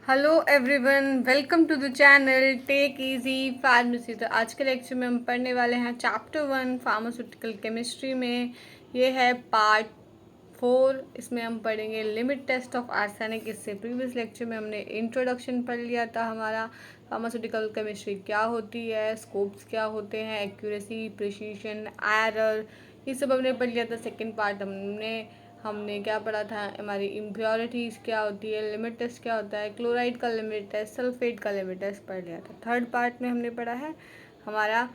Hello everyone, welcome to the channel take easy pharmacy. तो आज के लेक्चर में हम पढ़ने वाले हैं चैप्टर 1 फार्मास्यूटिकल केमिस्ट्री में। ये है पार्ट 4। इसमें हम पढ़ेंगे लिमिट टेस्ट ऑफ आर्सेनिक। इससे प्रीवियस लेक्चर में हमने इंट्रोडक्शन पढ़ लिया था हमारा, फार्मास्यूटिकल केमिस्ट्री क्या होती है, स्कोप्स क्या होते हैं, एक्यूरेसी, प्रिसीशन, एरर, ये सब हमने पढ़ लिया था। सेकेंड पार्ट हमने क्या पढ़ा था, हमारी इम्प्योरिटीज़ क्या होती है, लिमिट टेस्ट क्या होता है, क्लोराइड का लिमिट टेस्ट, सल्फेट का लिमिट टेस्ट पढ़ लिया था। थर्ड पार्ट में हमने पढ़ा है हमारा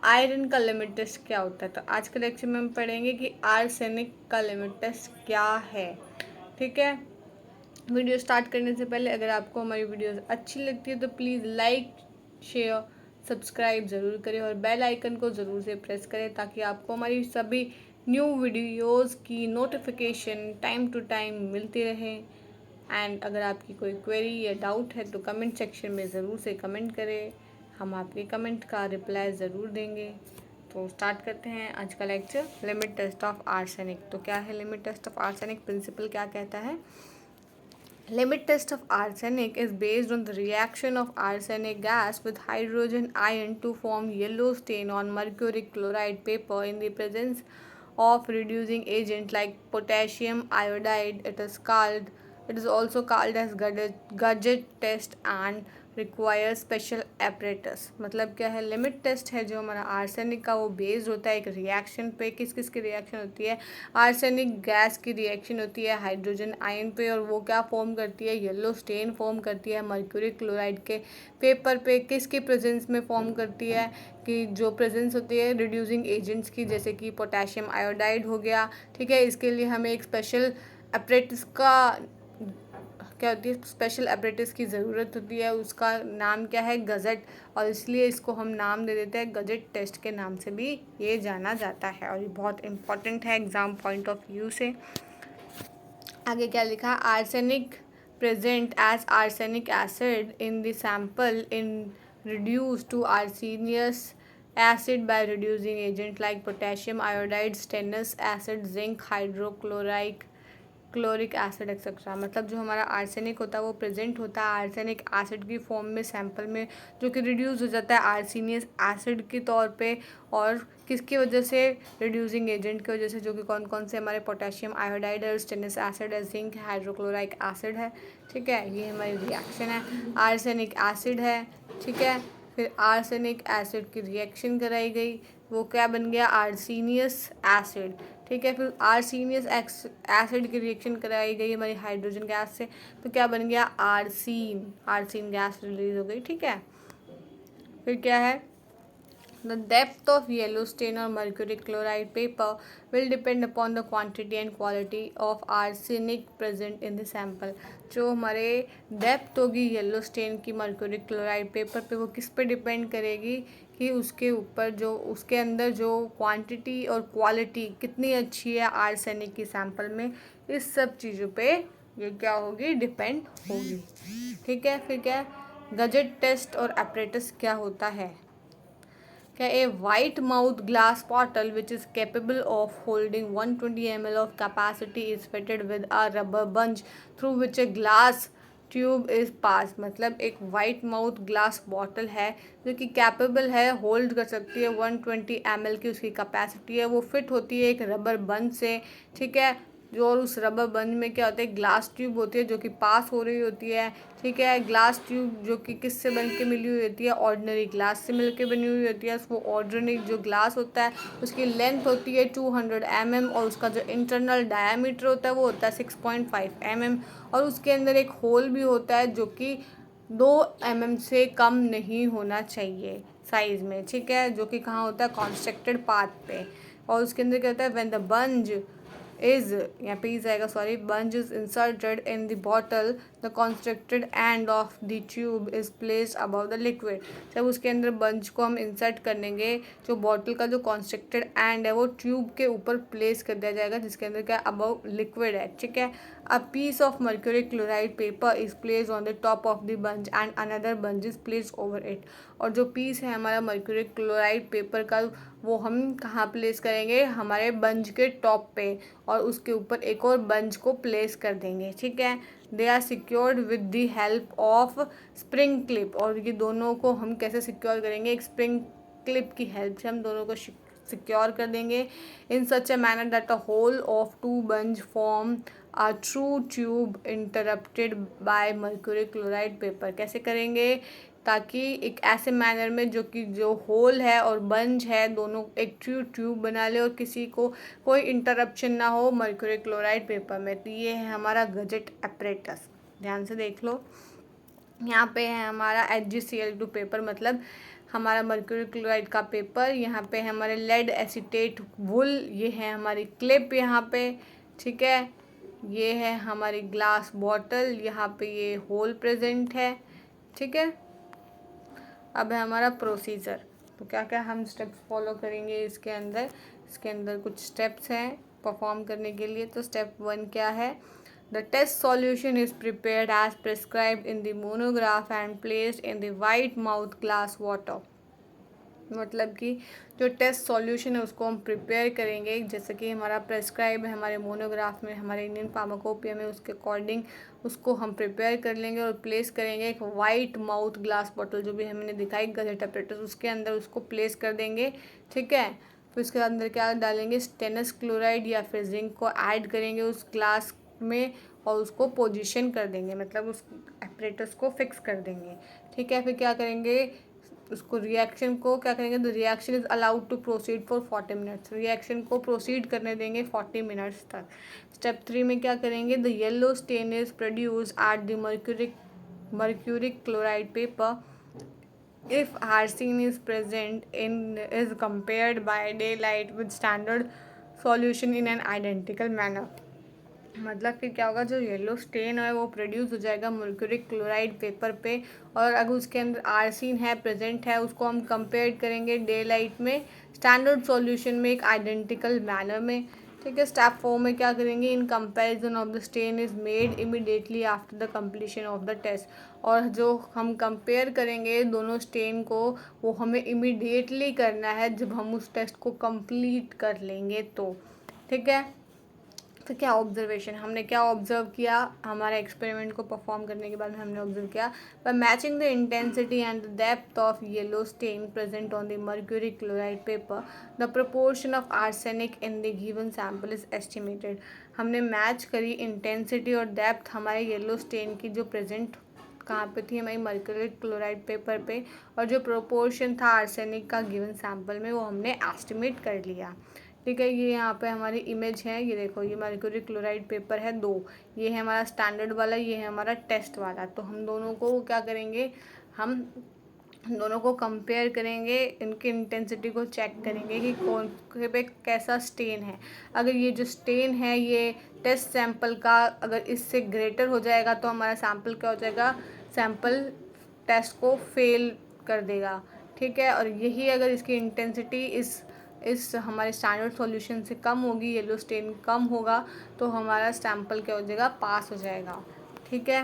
आयरन का लिमिट टेस्ट क्या होता है। तो आज के लेक्चर में हम पढ़ेंगे कि आर्सेनिक का लिमिट टेस्ट क्या है। ठीक है, वीडियो स्टार्ट करने से पहले अगर आपको हमारी वीडियोस अच्छी लगती है तो प्लीज़ लाइक, शेयर, सब्सक्राइब ज़रूर करें और बेल आइकन को ज़रूर से प्रेस करें ताकि आपको हमारी सभी न्यू वीडियोस की नोटिफिकेशन टाइम टू टाइम मिलती रहे। एंड अगर आपकी कोई क्वेरी या डाउट है तो कमेंट सेक्शन में ज़रूर से कमेंट करें, हम आपके कमेंट का रिप्लाई ज़रूर देंगे। तो स्टार्ट करते हैं आज का lecture, limit test of arsenic. तो क्या है limit test of arsenic, principle क्या कहता है। Limit test of arsenic is based on the reaction of arsenic gas with hydrogen ion to form yellow stain on mercury chloride paper in the presence of reducing agent like potassium iodide. It is also called as Gudget test and require special apparatus. मतलब क्या है, limit test है जो हमारा arsenic का, वो based होता है एक रिएक्शन पे। किस किस की रिएक्शन होती है, आर्सेनिक गैस की रिएक्शन होती है हाइड्रोजन आयन पे, और वो क्या फॉर्म करती है, येलो स्टेन फॉर्म करती है मर्क्यूरी क्लोराइड के पेपर पे। किसके प्रेजेंस में फॉर्म करती है, कि जो प्रेजेंस होती है रिड्यूसिंग एजेंट्स की, जैसे कि पोटेशियम आयोडाइड हो गया। ठीक है, इसके लिए हमें एक स्पेशल एपरेटस का क्या होती है, स्पेशल एपरेटस की ज़रूरत होती है। उसका नाम क्या है, गज़ट, और इसलिए इसको हम नाम दे देते हैं गज़ट टेस्ट के नाम से भी ये जाना जाता है, और ये बहुत इंपॉर्टेंट है एग्ज़ाम पॉइंट ऑफ व्यू से। आगे क्या लिखा, arsenic present as arsenic acid in the sample in reduced to arsenious acid by reducing agent like potassium iodide, stannous acid, zinc hydrochloride, chloric acid etcetera. मतलब जो हमारा arsenic होता है वो प्रेजेंट होता है आर्सेनिक एसिड की फॉर्म में सैंपल में, जो कि रिड्यूस हो जाता है आर्सेनियस एसिड के तौर पे। और किसकी वजह से, रिड्यूसिंग एजेंट की वजह से, जो कि कौन कौन से हमारे पोटेशियम आयोडाइड है, स्टेनस एसिड है, जिंक हाइड्रोक्लोराइक एसिड है। ठीक है, ये हमारी रिएक्शन है, आर्सेनिक एसिड है। ठीक है, फिर आर्सेनिक एसिड की रिएक्शन कराई गई, वो क्या बन गया, आर्सेनियस एसिड। ठीक है, फिर आर्सेनियस एसिड की रिएक्शन कराई गई हमारी हाइड्रोजन गैस से, तो क्या बन गया, आर्सीन गैस रिलीज हो गई। ठीक है, फिर क्या है, The depth of yellow stain on mercury chloride paper will depend upon the quantity and quality of arsenic present in the sample। जो हमारे डेप्थ होगी येलो स्टेन की मर्क्यूरी क्लोराइड पेपर पे, वो किस पे डिपेंड करेगी, कि उसके ऊपर जो उसके अंदर जो क्वांटिटी और क्वालिटी कितनी अच्छी है आर्सेनिक की सैंपल में, इस सब चीज़ों पे ये क्या होगी, डिपेंड होगी। ठीक है, फिर क्या, गजेट टेस्ट और एपरेटस क्या होता है। क्या, a white mouth glass bottle which is capable of holding 120 ml of capacity is fitted with a rubber bunch through which a glass tube is pass. मतलब एक वाइट माउथ ग्लास बॉटल है जो कि capable है, hold कर सकती है 120 ml की उसकी कैपेसिटी है, वो फिट होती है एक रबर बंद से। ठीक है, जो, और उस रबर बंद में क्या होता है, ग्लास ट्यूब होती है जो कि पास हो रही होती है। ठीक है, ग्लास ट्यूब जो कि किससे बन के मिली हुई होती है, ऑर्डिनरी ग्लास से मिल के बनी हुई होती है। वो ऑर्डिनरी जो ग्लास होता है उसकी लेंथ होती है 200 mm, और उसका जो इंटरनल डायामीटर होता है वो होता है 6.5 mm, और उसके अंदर एक होल भी होता है जो कि 2 mm से कम नहीं होना चाहिए साइज़ में। ठीक है, जो कि कहाँ होता है, कॉन्स्ट्रक्टेड पार्ट पे। और उसके अंदर क्या होता है, व्हेन द बंज is, यहाँ पे इज आएगा, sorry, bunch is inserted in the bottle, the constricted end of the tube is placed above the liquid। जब उसके अंदर बंच को हम इंसर्ट करेंगे, जो बॉटल का जो कॉन्स्ट्रिक्टेड एंड है वो ट्यूब के ऊपर प्लेस कर दिया जाएगा, जिसके अंदर क्या, अबव लिक्विड है। ठीक है, a piece of mercury chloride paper is place on the top of the bunch and another bunch is place over it. और जो पीस है हमारा मर्क्यूरी क्लोराइड पेपर का, वो हम कहाँ प्लेस करेंगे, हमारे बंच के टॉप पे, और उसके ऊपर एक और बंच को प्लेस कर देंगे। ठीक है, they are secured with the help of spring clip. और ये दोनों को हम कैसे सिक्योर करेंगे, एक स्प्रिंग क्लिप की हेल्प से हम दोनों को सिक्योर कर देंगे। In such a manner that a hole of two bunch form a true tube interrupted by mercury chloride paper. कैसे करेंगे, ताकि एक ऐसे मैनर में जो होल है और बंच है दोनों एक ट्रू ट्यूब बना ले और किसी को कोई इंटरप्शन ना हो मर्क्यूरी क्लोराइड पेपर में। तो ये है हमारा गजेट एपरेटस। ध्यान से देख लो, यहाँ पे है हमारा HgCl2 पेपर, मतलब हमारा मर्क्यूरी क्लोराइड का पेपर। यहाँ पे है हमारे लेड एसीटेट वुल, ये है हमारी क्लिप यहाँ पे, ठीक है। ये है हमारी ग्लास बॉटल, यहाँ पे ये होल प्रेजेंट है, ठीक है। अब है हमारा प्रोसीजर, तो क्या क्या हम स्टेप्स फॉलो करेंगे इसके अंदर कुछ स्टेप्स हैं परफॉर्म करने के लिए। तो स्टेप 1 क्या है, the test solution is prepared as prescribed in the monograph and placed in the white mouth glass water. मतलब कि जो टेस्ट सॉल्यूशन है उसको हम प्रिपेयर करेंगे जैसे कि हमारा प्रेस्क्राइब है हमारे मोनोग्राफ में, हमारे इंडियन फार्माकोपिया में, उसके अकॉर्डिंग उसको हम प्रिपेयर कर लेंगे और प्लेस करेंगे एक वाइट माउथ ग्लास बॉटल जो भी हमने दिखाई गजेट एपरेटस, उसके अंदर उसको प्लेस कर देंगे, ठीक है। फिर उसके अंदर क्या डालेंगे, स्टेनस क्लोराइड या फिर जिंक को ऐड करेंगे उस ग्लास में और उसको पोजीशन कर देंगे, मतलब उस एपरेटस को फिक्स कर देंगे, ठीक है। फिर क्या करेंगे, उसको रिएक्शन को क्या करेंगे, the reaction is allowed to proceed for 40 minutes. Reaction को प्रोसीड करने देंगे 40 मिनट्स तक। स्टेप 3 में क्या करेंगे, the yellow stain is produce at the mercuric chloride paper if arsine is present in is compared by day light with standard solution in an identical manner. मतलब फिर क्या होगा, जो येलो स्टेन है वो प्रोड्यूस हो जाएगा मर्क्यूरिक क्लोराइड पेपर पे, और अगर उसके अंदर आर्सेन है प्रेजेंट है उसको हम कंपेयर करेंगे डे लाइट में स्टैंडर्ड सॉल्यूशन में एक आइडेंटिकल मैनर में, ठीक है। स्टेप 4 में क्या करेंगे, in comparison of the stain is made immediately after the completion of the test. और जो हम कंपेयर करेंगे दोनों स्टेन को वो हमें इमीडिएटली करना है जब हम उस टेस्ट को कंप्लीट कर लेंगे तो, ठीक है। तो क्या ऑब्जर्वेशन, हमने क्या ऑब्जर्व किया, हमारे एक्सपेरिमेंट को परफॉर्म करने के बाद में हमने ऑब्जर्व किया, by matching the intensity and the depth of yellow stain present on the mercury chloride paper the proportion of arsenic in the given sample is estimated. हमने मैच करी इंटेंसिटी और डेप्थ हमारे येलो स्टेन की जो present कहाँ पे थी, हमारी मर्क्यूरी क्लोराइड पेपर पे, और जो प्रोपोर्शन था आर्सेनिक का गिवन सैम्पल में वो हमने एस्टिमेट कर लिया, ठीक है। ये यहाँ पे हमारी इमेज है, ये देखो ये मर्क्यूरी क्लोराइड पेपर है 2, ये है हमारा स्टैंडर्ड वाला, ये है हमारा टेस्ट वाला। तो हम दोनों को क्या करेंगे, हम दोनों को कंपेयर करेंगे, इनकी इंटेंसिटी को चेक करेंगे कि कौन पे कैसा स्टेन है। अगर ये जो स्टेन है ये टेस्ट सैंपल का अगर इससे ग्रेटर हो जाएगा तो हमारा सैंपल क्या हो जाएगा, सैंपल टेस्ट को फेल कर देगा, ठीक है। और यही अगर इसकी इंटेंसिटी इस हमारे स्टैंडर्ड सॉल्यूशन से कम होगी, येलो स्टेन कम होगा, तो हमारा सैंपल क्या हो जाएगा, पास हो जाएगा, ठीक है।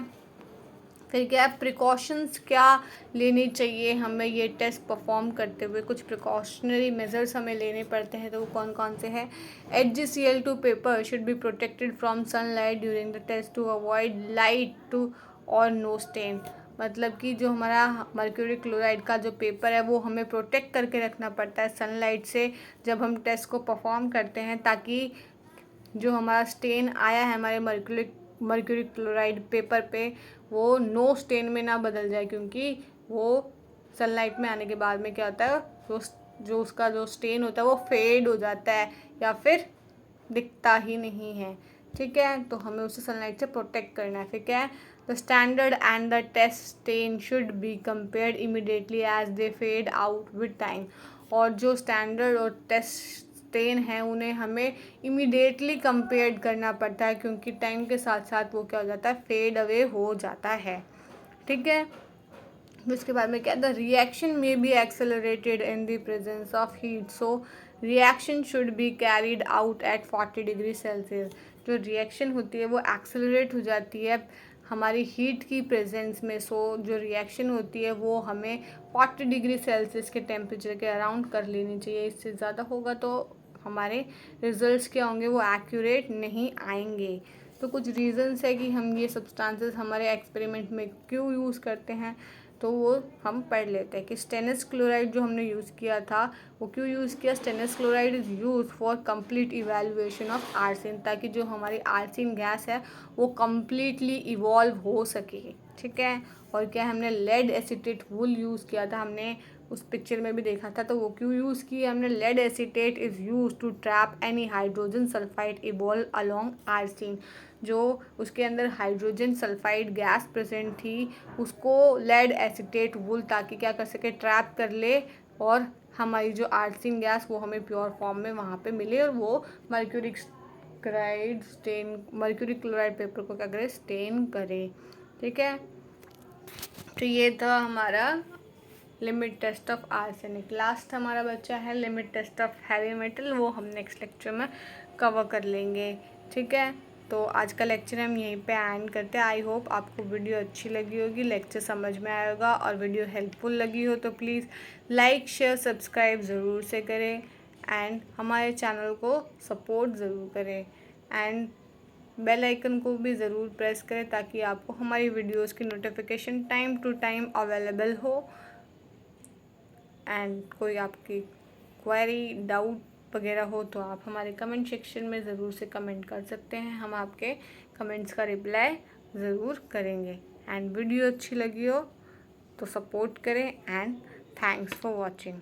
फिर क्या है, प्रिकॉशंस क्या लेनी चाहिए हमें ये टेस्ट परफॉर्म करते हुए, कुछ प्रिकॉशनरी मेजर्स हमें लेने पड़ते हैं, तो वो कौन कौन से हैं। HgCl2 paper should be protected from sunlight during the test to avoid light to और नो स्टेन। मतलब कि जो हमारा मर्क्यूरी क्लोराइड का जो पेपर है वो हमें प्रोटेक्ट करके रखना पड़ता है सनलाइट से जब हम टेस्ट को परफॉर्म करते हैं, ताकि जो हमारा स्टेन आया है हमारे मर्क्यूरी क्लोराइड पेपर पे वो नो स्टेन में ना बदल जाए, क्योंकि वो सनलाइट में आने के बाद में क्या होता है, जो उसका जो स्टेन होता है वो फेड हो जाता है या फिर दिखता ही नहीं है, ठीक है। तो हमें उसे सनलाइट से प्रोटेक्ट करना है। फिर क्या है, the standard and the test stain should be compared immediately as they fade out with time. और जो स्टैंडर्ड और टेस्ट स्टेन है उन्हें हमें इमीडिएटली कंपेयर करना पड़ता है, क्योंकि टाइम के साथ साथ वो क्या हो जाता है, फेड अवे हो जाता है, ठीक है। उसके बाद में क्या, the reaction may be accelerated in the presence of heat, so reaction should be carried out at 40 degree Celsius. जो रिएक्शन होती है वो एक्सेलरेट हो जाती है हमारी हीट की प्रेजेंस में, सो जो रिएक्शन होती है वो हमें 40 डिग्री सेल्सियस के टेम्परेचर के अराउंड कर लेनी चाहिए। इससे ज़्यादा होगा तो हमारे रिजल्ट्स क्या होंगे, वो एक्यूरेट नहीं आएंगे, तो कुछ रीज़न्स है कि हम ये सब्सटेंसेस हमारे एक्सपेरिमेंट में क्यों यूज़ करते हैं, तो वो हम पढ़ लेते हैं कि स्टेनस क्लोराइड जो हमने यूज़ किया था वो क्यों यूज़ किया। Stannous chloride is use for complete evaluation of arsine, ताकि जो हमारी आर्सिन गैस है वो कम्प्लीटली इवॉल्व हो सके, ठीक है। और क्या हमने लेड एसीटेट वुल यूज़ किया था, हमने उस पिक्चर में भी देखा था, तो वो क्यों यूज़ किया हमने। Lead acetate is use to trap any hydrogen sulphide evolve along arsine, जो उसके अंदर हाइड्रोजन सल्फाइड गैस प्रेजेंट थी उसको लेड एसीटेट वुल ताकि क्या कर सके, ट्रैप कर ले, और हमारी जो आर्सिन गैस वो हमें प्योर फॉर्म में वहाँ पे मिले, और वो मर्क्यूरी क्लोराइड पेपर को क्या करे, स्टेन करे, ठीक है। तो ये था हमारा limit test of arsenic. Last हमारा बच्चा है limit test of heavy metal, वो हम नेक्स्ट लेक्चर में कवर कर लेंगे, ठीक है। तो आज का लेक्चर हम यहीं पे एंड करते हैं। आई होप आपको वीडियो अच्छी लगी होगी, लेक्चर समझ में आया होगा, और वीडियो हेल्पफुल लगी हो तो प्लीज़ लाइक शेयर सब्सक्राइब ज़रूर से करें, एंड हमारे चैनल को सपोर्ट ज़रूर करें, एंड बेल आइकन को भी ज़रूर प्रेस करें ताकि आपको हमारी वीडियोस की notification time to time available हो। एंड कोई आपकी क्वेरी डाउट वगैरह हो तो आप हमारे कमेंट सेक्शन में ज़रूर से कमेंट कर सकते हैं, हम आपके कमेंट्स का रिप्लाई ज़रूर करेंगे। एंड वीडियो अच्छी लगी हो तो सपोर्ट करें, एंड थैंक्स फॉर वॉचिंग।